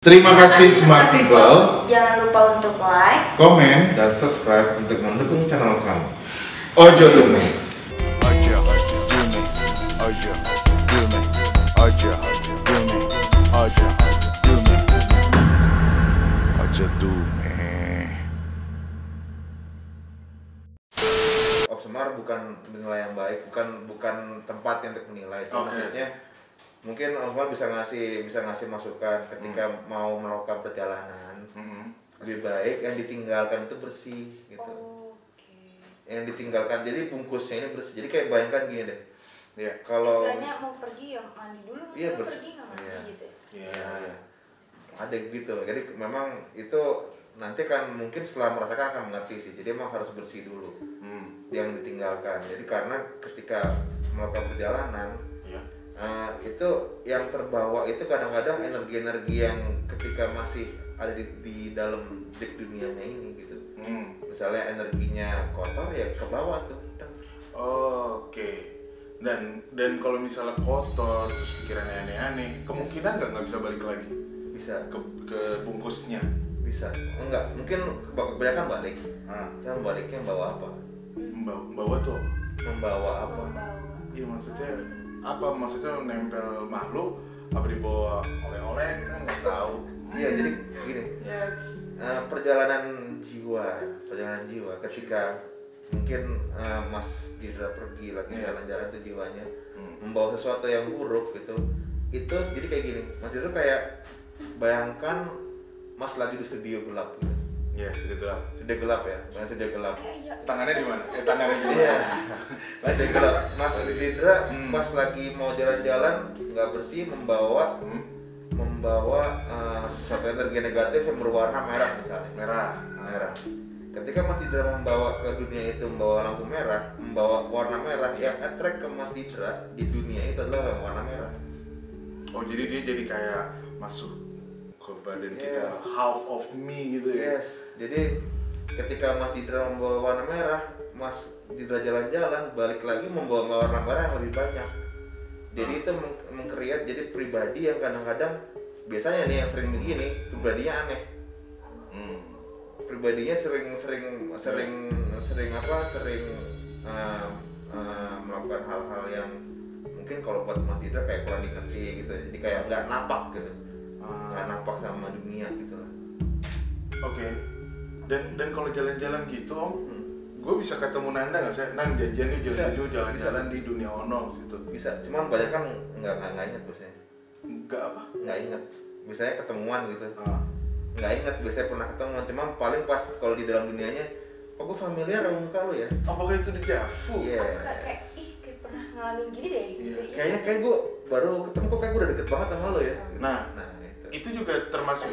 Terima kasih Smart People. Jangan lupa untuk like, komen, dan subscribe untuk mendukung channel kami. Ojo Dume. Ojo Dume. Ojo Dume. Ojo Dume. Ojo Dume. Ojo Dume. Opsemar bukan penilai yang baik, bukan tempat yang untuk menilai. Maksudnya mungkin Opsemar bisa ngasih masukan ketika mau melakukan perjalanan. Lebih baik yang ditinggalkan itu bersih gitu. Yang ditinggalkan, jadi bungkusnya ini bersih. Jadi kayak bayangkan gini deh. Ya, kalau istilahnya mau pergi ya mandi dulu, pergi nggak mandi gitu. Iya. Ada gitu. Jadi memang itu nanti kan mungkin setelah merasakan akan mengerti sih. Jadi emang harus bersih dulu. Yang ditinggalkan. Jadi karena ketika melakukan perjalanan, itu yang terbawa itu kadang-kadang energi-energi yang ketika masih ada di dalam dunianya ini gitu. Misalnya energinya kotor ya ke bawah tuh. Oke. Dan kalau misalnya kotor terus pikirannya aneh-aneh, kemungkinan nggak bisa balik lagi. Bisa ke bungkusnya. Bisa. Enggak, mungkin kebanyakan balik. Yang baliknya bawa apa? Membawa tuh. Membawa apa? Iya, maksudnya apa? Maksudnya nempel makhluk apa dibawa oleh-oleh, kita nggak tahu. Iya, jadi gini. Perjalanan jiwa ketika mungkin Mas Didra pergi lagi jalan-jalan tuh jiwanya membawa sesuatu yang buruk gitu. Itu jadi kayak gini, Mas Didra kayak bayangkan Mas lagi di studio gelap gitu. Iya, sudah gelap. Sudah gelap ya, sudah gelap. Tangannya di mana? Tangannya di mana? Iya. Sudah gelap. Mas Didra pas lagi mau jalan-jalan nggak bersih membawa sesuatu energi negatif yang berwarna merah misalnya. Merah. Ketika Mas Didra membawa ke dunia itu membawa lampu merah, membawa warna merah, yang attract ke Mas Didra di dunia itu adalah warna merah. Oh, jadi dia jadi kayak masuk ke badan kita, half of me gitu ya. Yes. Jadi ketika Mas Didra membawa warna merah, Mas Didra jalan-jalan balik lagi membawa warna merah yang lebih banyak. Jadi itu meng-create jadi pribadi yang kadang-kadang biasanya nih yang sering begini, pribadinya aneh. Pribadinya sering melakukan hal-hal yang mungkin kalau buat Mas Didra kayak kurang dimengerti gitu. Jadi kayak nggak napak gitu. Nggak napak sama dunia gitu lah. Oke. Dan kalau jalan-jalan gitu Om, gue bisa ketemu Nanda nggak sih? Nang janjian nih jalan-jalan di dunia ono situ. Bisa, cuman banyak kan nggak ingat biasanya. Nggak apa? Nggak ingat. Biasanya ketemuan gitu. Nggak ingat, biasanya pernah ketemuan. Cuman paling pas kalau di dalam dunianya, kok gue familiar sama muka lu ya? Apakah itu dejavu? Iya. Kayak pernah ngalamin gini deh. Iya. Kayak gue baru ketemu kok kayak gue udah deket banget sama lo ya. Nah itu juga termasuk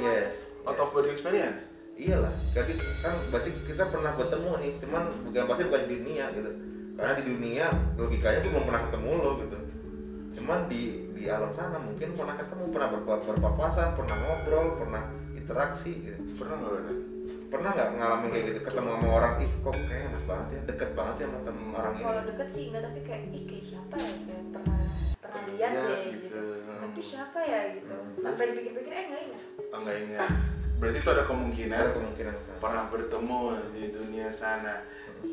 out of body experience. Iyalah, jadi kan berarti kita pernah bertemu nih, cuman bukan di dunia gitu. Karena di dunia logikanya gue belum pernah ketemu lo gitu. Cuman di alam sana mungkin pernah ketemu, pernah berpapasan, pernah ngobrol, pernah interaksi gitu. Pernah nggak Nanda? Pernah nggak ngalamin kayak gitu, ketemu sama orang, ih kok kayaknya enak banget ya, deket banget sih sama orang ini. Kalau deket sih enggak, tapi kayak siapa ya, kayak pernah lihat deh gitu. Tapi siapa ya gitu. Sampai dipikir-pikir nggak ingat. Nggak ingat. Berarti itu ada kemungkinan Kan. pernah bertemu di dunia sana.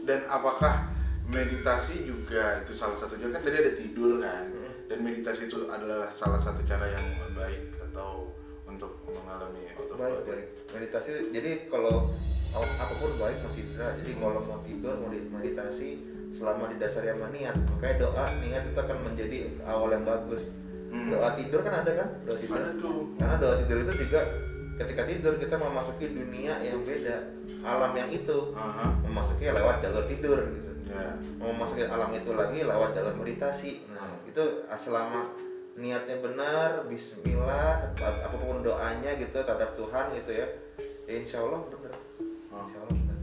Dan apakah meditasi juga itu salah satu cara? Kan tadi ada tidur kan. Dan meditasi itu adalah salah satu cara yang baik atau untuk mengalami baik. Meditasi, jadi kalau apapun baik Mas Didra. Jadi kalau mau tidur, mau meditasi selama didasari sama niat. Makanya doa, niat itu akan menjadi awal yang bagus. Doa tidur kan ada kan? Doa tidur. Ada tuh. Karena doa tidur itu juga ketika tidur kita memasuki dunia yang beda, alam yang itu memasuki lewat jalur tidur gitu. Memasuki alam itu lagi lewat jalur meditasi. Nah itu selama niatnya benar, bismillah, apapun doanya gitu terhadap Tuhan gitu ya, insya Allah benar. Insya Allah benar.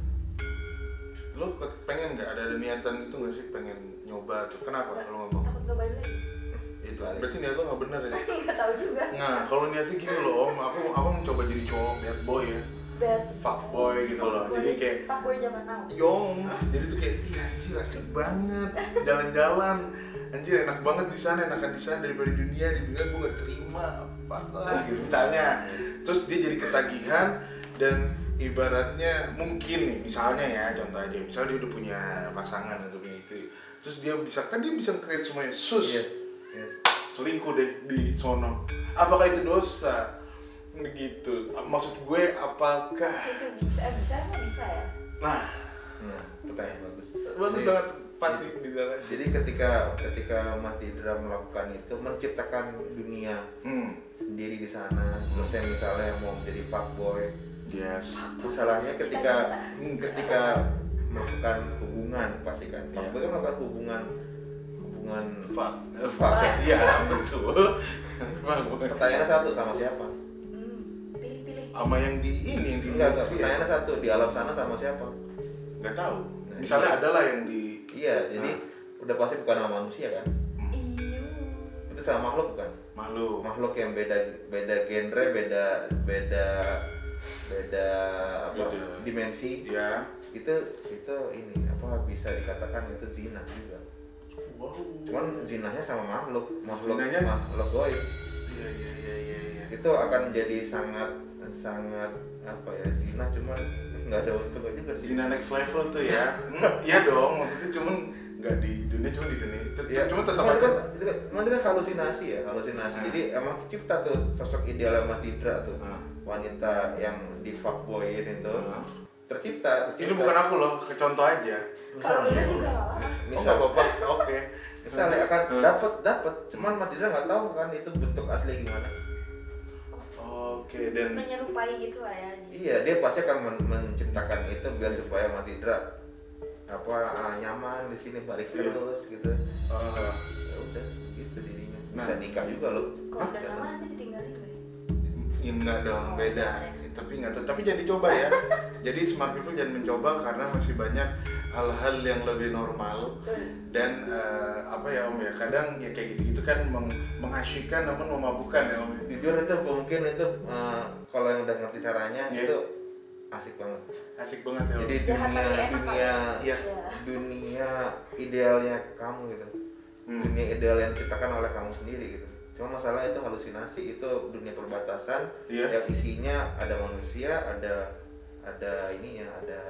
Lo pengen nggak ada niatan itu nggak sih, pengen nyoba tuh? Kenapa lo ngomong? Takut nggak balik lagi. Itu berarti niat lo nggak benar ya? Nggak tahu juga. Nah kalau niatnya gini loh Om, aku mencoba jadi cowok bad boy ya, fuckboy gitu loh. Jadi kayak fuckboy zaman now. Yoms, jadi tuh kayak iya anjir asik banget jalan-jalan, anjir enak banget di sana, enakan di sana daripada di dunia gue nggak terima lupa lah gitu misalnya. Terus dia jadi ketagihan dan ibaratnya mungkin nih misalnya ya contoh aja misalnya dia udah punya pasangan atau punya istri, terus dia bisa create semuanya selingkuh deh di sono, apakah itu dosa begitu? Maksud gue apakah Itu bisa ya. nah Pertanyaan bagus. bagus Jadi- banget pasti di sana. Jadi ketika Mas Didra melakukan itu, menciptakan dunia sendiri di sana. Terus yang misalnya yang mau menjadi fuckboy, Yes. masalahnya ketika melakukan hubungan pasti kan. Iya. Fuckboy kan melakukan hubungan Fuck. Fuck. Iya, betul. Pertanyaannya satu, sama siapa? Pilih-pilih. Sama yang di ini yang di Enggak, pertanyaannya satu, di alam sana sama siapa? nggak tahu. Nah, Misalnya iya. ada lah yang di Iya, jadi udah pasti bukan sama manusia kan? Iya. Itu sama makhluk bukan? makhluk. Makhluk yang beda genre, beda apa? Beda. Dimensi. Ya. Itu ini apa bisa dikatakan itu zina juga. Wow. Cuman zinahnya sama makhluk Zinahnya? goib. Iya. Itu akan jadi sangat apa ya, zina cuman nggak ada untungnya juga sih. Zina next level tuh ya. Iya dong, maksudnya cuman nggak di dunia, cuma di dunia itu. Ya, Cuma tetap itu aja. kan halusinasi ya, halusinasi. Nah. Jadi emang tercipta tuh sosok idealnya Mas Didra tuh, Nah. wanita yang di fuckboyin itu Nah. tercipta. Ini bukan aku loh, ke contoh aja. Kalau Misalnya, bener juga nggak apa-apa. Oh misal, nggak apa-apa, oke. misalnya akan Hmm. dapat, cuman Mas Didra nggak tahu kan itu bentuk asli gimana. Oke, dan Menyerupai gitu lah ya. Iya, dia pasti akan menciptakan itu biar supaya Mas Didra nyaman di sini, balik Iya. terus gitu. Ya udah, gitu dirinya. Bisa Nah. nikah juga loh. Kalau udah lama nanti ditinggalin nggak ya? ya, enggak dong, beda. Tapi nggak tahu, tapi jangan dicoba ya. Jadi smart people jangan mencoba karena masih banyak hal-hal yang lebih normal dan apa ya Om ya, kadang ya kayak gitu-gitu kan mengasyikkan namun memabukkan ya Om. Jujur itu mungkin itu kalau yang udah ngerti caranya Iya. itu asik banget. Asik banget ya Om. Jadi Jahat tapi enak dunia Iya. dunia idealnya kamu gitu. Dunia ideal yang diciptakan oleh kamu sendiri gitu. Cuma masalah itu halusinasi, itu dunia perbatasan Iya. yang isinya ada manusia, ada ininya, ada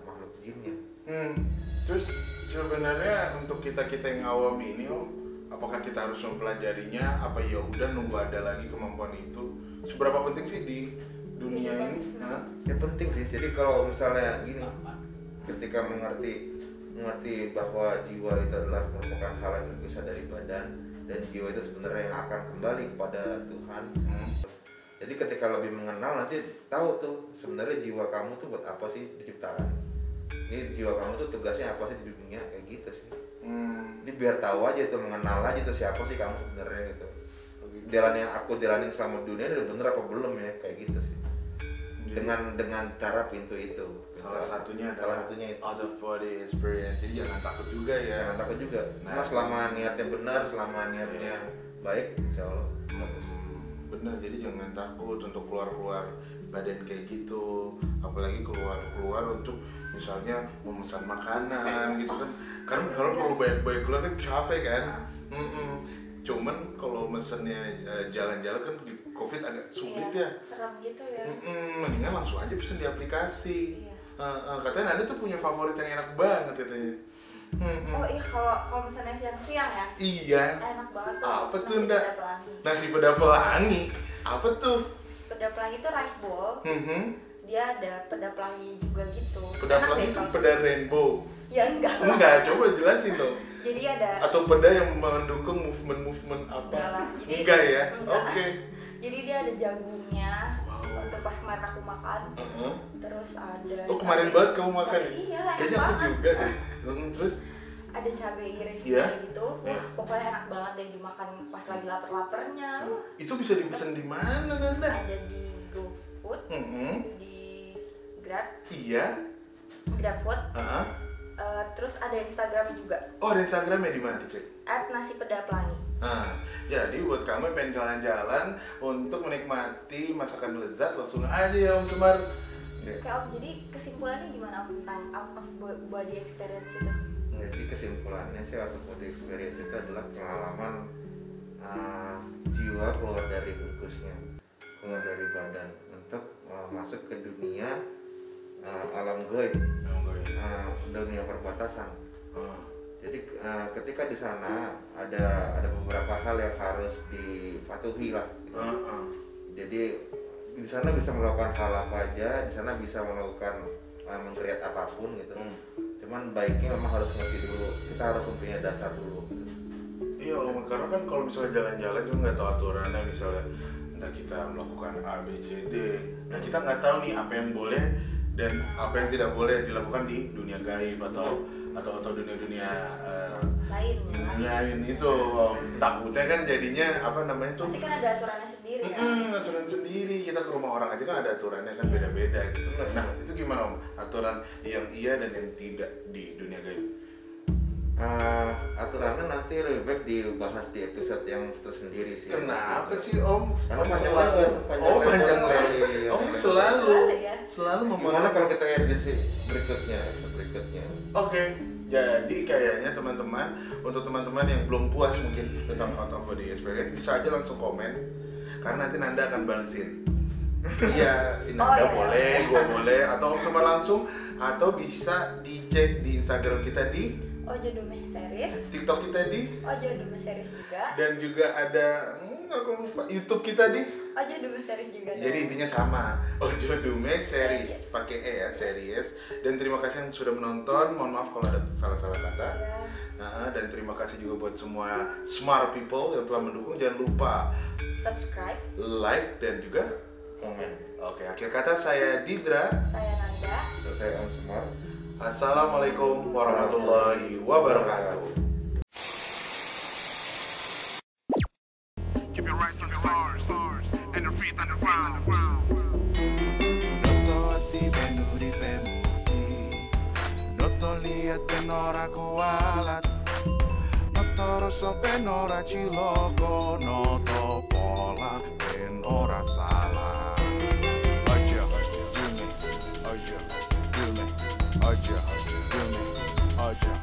makhluk jinnya. Terus sebenarnya untuk kita yang awam ini Om, apakah kita harus mempelajarinya? Apa ya udah nunggu ada lagi kemampuan itu? Seberapa penting sih di dunia ini? Hah? Ya penting sih. Jadi kalau misalnya gini, ketika mengerti bahwa jiwa itu adalah merupakan hal yang terpisah dari badan, dan jiwa itu sebenarnya yang akan kembali kepada Tuhan. Jadi ketika lebih mengenal nanti tahu tuh sebenarnya jiwa kamu tuh buat apa sih diciptakan. Ini jiwa kamu tuh tugasnya apa sih di dunia, kayak gitu sih. Jadi biar tahu aja tuh, mengenal aja tuh siapa sih kamu sebenarnya gitu. Jalan yang aku jalanin selama dunia udah bener apa belum ya, kayak gitu sih. Dengan cara pintu itu. Salah satunya itu. out of body experience. Jadi jangan takut juga ya. Jangan takut juga. Nah, Cuma selama niatnya benar, selama niatnya baik, insya Allah. Bener, jadi jangan takut untuk keluar badan kayak gitu, apalagi keluar untuk misalnya memesan makanan gitu kan. Karena kalau banyak keluar kan capek kan. Cuman kalau mesennya jalan-jalan kan di COVID agak sulit ya. Serem gitu ya. Mendingan langsung aja pesen di aplikasi. Iya. Katanya Anda tuh punya favorit yang enak banget katanya. Oh iya, kalau misalnya siang-siang ya, Iya. enak banget tuh. Apa tuh, nasi Nda? peda pelangi. Nasi peda pelangi. Apa tuh? Peda pelangi itu rice bowl. Dia ada peda pelangi juga gitu. Peda Enak pelangi deh itu kalau- peda rainbow. Ya enggak. Enggak, coba jelasin dong. Jadi ada. Atau peda yang mendukung movement apa? Enggak lah. Jadi- Enggak ya? enggak. Oke. Jadi dia ada jagungnya. Wow. Untuk pas kemarin aku makan. Terus ada. Oh kemarin banget kamu makan ya? Iya lah, enak Kayaknya aku banget. juga deh. Terus? Ada cabai iris Iya. gitu. Wah, pokoknya enak banget deh dimakan pas lagi lapar-laparnya. Itu bisa dipesan di mana Nanda? Ada di GoFood, di Grab, Iya. GrabFood. Heeh. Terus ada Instagram juga, Oh ada Instagramnya di mana dicek? @nasi-peda-pelangi. Nah, jadi buat kamu yang pengen jalan-jalan untuk menikmati masakan lezat langsung aja ya Om Semar. Oke Om, jadi kesimpulannya gimana Om tentang out of body experience itu? Jadi kesimpulannya sih out of body experience itu adalah pengalaman jiwa keluar dari bungkusnya, keluar dari badan untuk masuk ke dunia alam gaib, dunia perbatasan. Jadi ketika di sana ada beberapa hal yang harus dipatuhi lah. Gitu. Jadi di sana bisa melakukan hal apa aja, di sana bisa melakukan meng-create apapun gitu. Cuman baiknya memang harus ngerti dulu, kita harus mempunyai dasar dulu. Gitu. Iya Om, karena kan kalau misalnya jalan-jalan juga nggak tahu aturannya, misalnya entah kita melakukan A, B, C, D, nah kita nggak tahu nih apa yang boleh dan apa yang tidak boleh dilakukan di dunia gaib atau dunia lain itu. Takutnya kan jadinya apa namanya tuh, pasti kan ada aturannya sendiri kan. Aturan sendiri, kita ke rumah orang aja kan ada aturannya kan beda-beda gitu. Nah itu gimana Om, aturan yang iya dan yang tidak di dunia gaib? Aturannya nanti lebih baik dibahas di episode yang tersendiri sih. Kenapa sih Om? Karena Om panjang selalu, lebar, panjang lebar. Om selalu Gimana memotong. kalau kita lihat di berikutnya? Oke, jadi kayaknya teman-teman, untuk teman-teman yang belum puas mungkin tentang Out of Body Experience, bisa aja langsung komen, karena nanti Nanda akan balesin. Iya, Nanda boleh, gue boleh, atau Om sama langsung, atau bisa dicek di Instagram kita di Ojo Dume Series, TikTok kita di Ojo Dume Series juga, dan juga ada aku lupa, YouTube kita di Ojo Dume Series juga. Jadi intinya sama, Ojo Dume Series, pakai E ya, series. Dan terima kasih yang sudah menonton. Mohon maaf kalau ada salah-salah kata. Dan terima kasih juga buat semua smart people yang telah mendukung. Jangan lupa subscribe, like, dan juga Komen. Oke, akhir kata saya Didra. saya Nanda. Saya Om Semar. Assalamualaikum warahmatullahi wabarakatuh. Keep your right on the stars and your feet on the ground. Noto ati benuri pemuti, noto lihat benora kualat, noto rosso benora ciloko, noto pola benora salah. Aja, do me, aja, do me, aja, do me, aja.